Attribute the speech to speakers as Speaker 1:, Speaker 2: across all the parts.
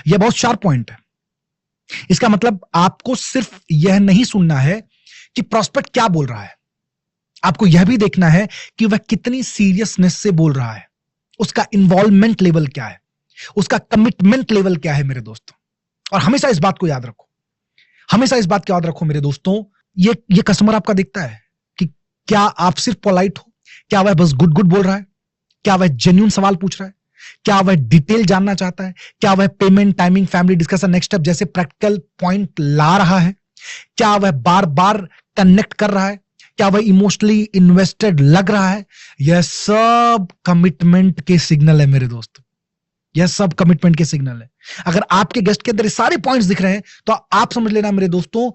Speaker 1: यह बहुत sharp point है। इसका मतलब आपको सिर्फ यह नहीं सुनना है कि प्रोस्पेक्ट क्या बोल रहा है, आपको यह भी देखना है कि वह कितनी सीरियसनेस से बोल रहा है, उसका इन्वॉल्वमेंट लेवल क्या है, उसका कमिटमेंट लेवल क्या है मेरे दोस्तों। और हमेशा इस बात को याद रखो, हमेशा इस बात को याद रखो मेरे दोस्तों, ये कस्टमर आपका देखता है कि क्या आप सिर्फ पोलाइट हो, क्या वह बस गुड गुड बोल रहा है, क्या वह जेन्युइन सवाल पूछ रहा है, क्या वह डिटेल जानना चाहता है, क्या वह payment, timing, family discussion, next step जैसे प्रैक्टिकल पॉइंट ला रहा है, क्या वह बार बार कनेक्ट कर रहा है, क्या वह इमोशनली इन्वेस्टेड लग रहा है। यह सब कमिटमेंट के सिग्नल है मेरे दोस्तों, यह सब कमिटमेंट के सिग्नल है। अगर आपके गेस्ट के अंदर ये सारे पॉइंट्स दिख रहे हैं तो आप समझ लेना मेरे दोस्तों,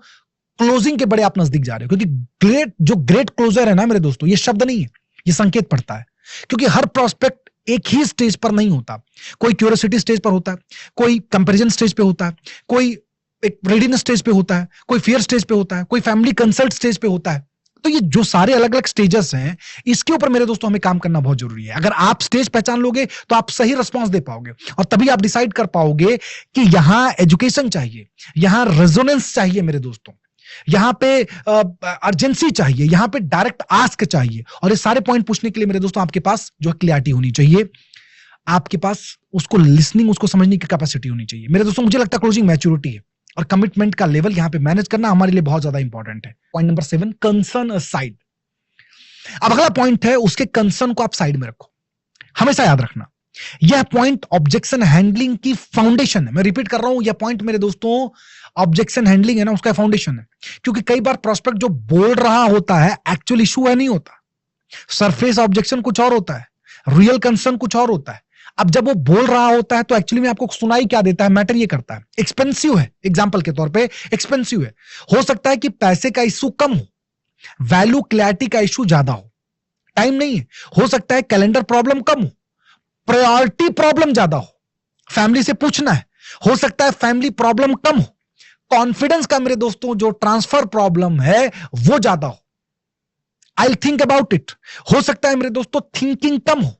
Speaker 1: क्लोजिंग के बड़े आप नजदीक जा रहे हो। क्योंकि ग्रेट क्लोजर है ना मेरे दोस्तों, ये शब्द नहीं है, ये संकेत पड़ता है। क्योंकि हर प्रोस्पेक्ट एक ही स्टेज पर नहीं होता, कोई क्यूरियोसिटी स्टेज पर होता है, कोई कंपैरिजन स्टेज पे होता है, कोई एक रेडीनेस स्टेज पे होता है, कोई फियर स्टेज पे होता है, कोई फैमिली कंसल्ट स्टेज पे होता है। तो ये जो सारे अलग अलग स्टेजेस हैं, इसके ऊपर मेरे दोस्तों हमें काम करना बहुत जरूरी है। अगर आप स्टेज पहचान लोगे तो आप सही रिस्पॉन्स दे पाओगे, और तभी आप डिसाइड कर पाओगे कि यहां एजुकेशन चाहिए, यहां रेजोनेंस चाहिए मेरे दोस्तों, यहां पे अर्जेंसी चाहिए, यहां पे डायरेक्ट आस्क चाहिए। और ये सारे पॉइंट पूछने के लिए मेरे दोस्तों आपके पास जो है क्लियरिटी होनी चाहिए, आपके पास उसको लिसनिंग, उसको समझने की कैपेसिटी होनी चाहिए। मेरे दोस्तों मुझे लगता है क्लोजिंग मैच्योरिटी है, और कमिटमेंट का लेवल यहां पे मैनेज करना हमारे लिए बहुत ज्यादा इंपॉर्टेंट है। Point number 7, concern aside. अब अगला पॉइंट है, उसके कंसर्न को आप साइड में रखो। हमेशा याद रखना, यह पॉइंट ऑब्जेक्शन हैंडलिंग की फाउंडेशन है। मैं रिपीट कर रहा हूं, यह पॉइंट मेरे दोस्तों ऑब्जेक्शन हैंडलिंग है ना, उसका फाउंडेशन है। क्योंकि कई बार प्रोस्पेक्ट जो बोल रहा होता है एक्चुअल इशू है नहीं होता, सरफेस ऑब्जेक्शन कुछ और होता है, रियल कंसर्न कुछ और होता है। अब जब वो बोल रहा होता है तो एक्चुअली में आपको सुनाई क्या देता है, मैटर ये करता है। एक्सपेंसिव है, एग्जांपल के तौर पे एक्सपेंसिव है, हो सकता है कि पैसे का इशू कम हो, वैल्यू क्लैरिटी का इशू ज्यादा हो, टाइम नहीं है, हो सकता है कैलेंडर प्रॉब्लम कम हो, प्रायोरिटी प्रॉब्लम ज्यादा हो, फैमिली से पूछना है, हो सकता है फैमिली प्रॉब्लम कम हो, कॉन्फिडेंस का मेरे दोस्तों जो ट्रांसफर प्रॉब्लम है वो ज्यादा हो, I will think about it, हो सकता है मेरे दोस्तों थिंकिंग कम हो,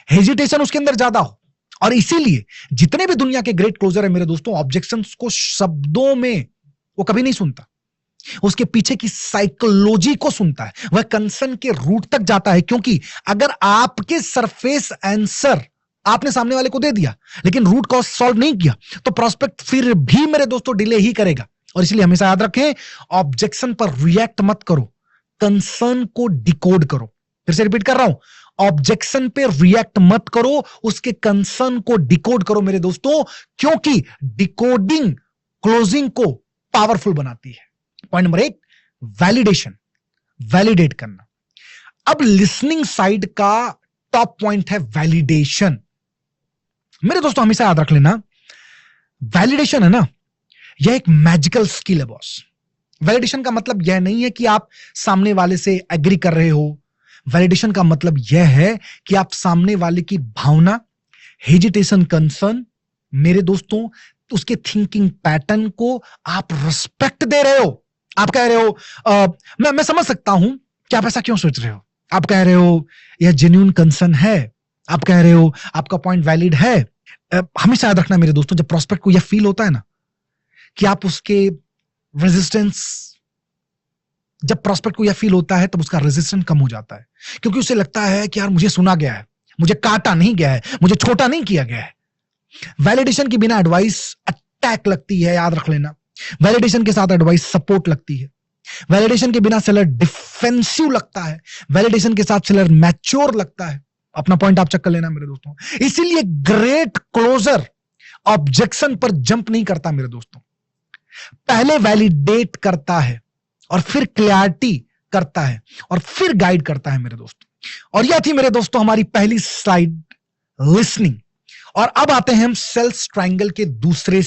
Speaker 1: हेजिटेशन उसके अंदर ज्यादा हो। और इसीलिए जितने भी दुनिया के ग्रेट क्लोजर है मेरे दोस्तों, ऑब्जेक्शंस को शब्दों में वो कभी नहीं सुनता, उसके पीछे की साइकोलॉजी को सुनता है, वह कंसर्न के रूट तक जाता है। क्योंकि अगर आपके सरफेस आंसर आपने सामने वाले को दे दिया लेकिन रूट कॉज सॉल्व नहीं किया तो प्रोस्पेक्ट फिर भी मेरे दोस्तों डिले ही करेगा। और इसलिए हमेशा याद रखें, ऑब्जेक्शन पर रिएक्ट मत करो, कंसर्न को डिकोड करो। फिर से रिपीट कर रहा हूं, ऑब्जेक्शन पे रिएक्ट मत करो, उसके कंसर्न को डिकोड करो मेरे दोस्तों, क्योंकि डिकोडिंग क्लोजिंग को पावरफुल बनाती है। पॉइंट नंबर 8, वैलिडेशन, वैलिडेट करना। अब लिसनिंग साइड का टॉप पॉइंट है वैलिडेशन। मेरे दोस्तों हमेशा याद रख लेना, वैलिडेशन है ना, यह एक मैजिकल स्किल है बॉस। वैलिडेशन का मतलब यह नहीं है कि आप सामने वाले से एग्री कर रहे हो, वैलिडेशन का मतलब यह है कि आप सामने वाले की भावना, हेजिटेशन, कंसर्न, मेरे दोस्तों उसके थिंकिंग पैटर्न को आप रिस्पेक्ट दे रहे हो। आप कह रहे हो मैं समझ सकता हूं कि आप ऐसा क्यों सोच रहे हो, आप कह रहे हो यह जेन्युइन कंसर्न है, आप कह रहे हो आपका पॉइंट वैलिड है। हमेशा याद रखना मेरे दोस्तों, जब प्रोस्पेक्ट को यह फील होता है ना कि आप उसके रेजिस्टेंस, जब प्रोस्पेक्ट को यह फील होता है तब उसका रेजिस्टेंस कम हो जाता है, क्योंकि उसे लगता है कि यार मुझे सुना गया है, मुझे काटा नहीं गया है, मुझे छोटा नहीं किया गया है। वैलिडेशन के बिना एडवाइस अटैक लगती है, याद रख लेना। वैलिडेशन के साथ एडवाइस सपोर्ट लगती है। वैलिडेशन के बिना सेलर डिफेंसिव लगता है, वैलिडेशन के साथ सेलर मैच्योर लगता है। अपना पॉइंट आप चेक कर लेना मेरे दोस्तों। इसीलिए ग्रेट क्लोजर ऑब्जेक्शन पर जंप नहीं करता मेरे दोस्तों, पहले वैलिडेट करता है और फिर क्लैरिटी करता है और फिर गाइड करता है मेरे दोस्तों। और यह थी मेरे दोस्तों हमारी पहली स्लाइड, लिसनिंग। और अब आते हैं हम सेल्स ट्रायंगल के दूसरे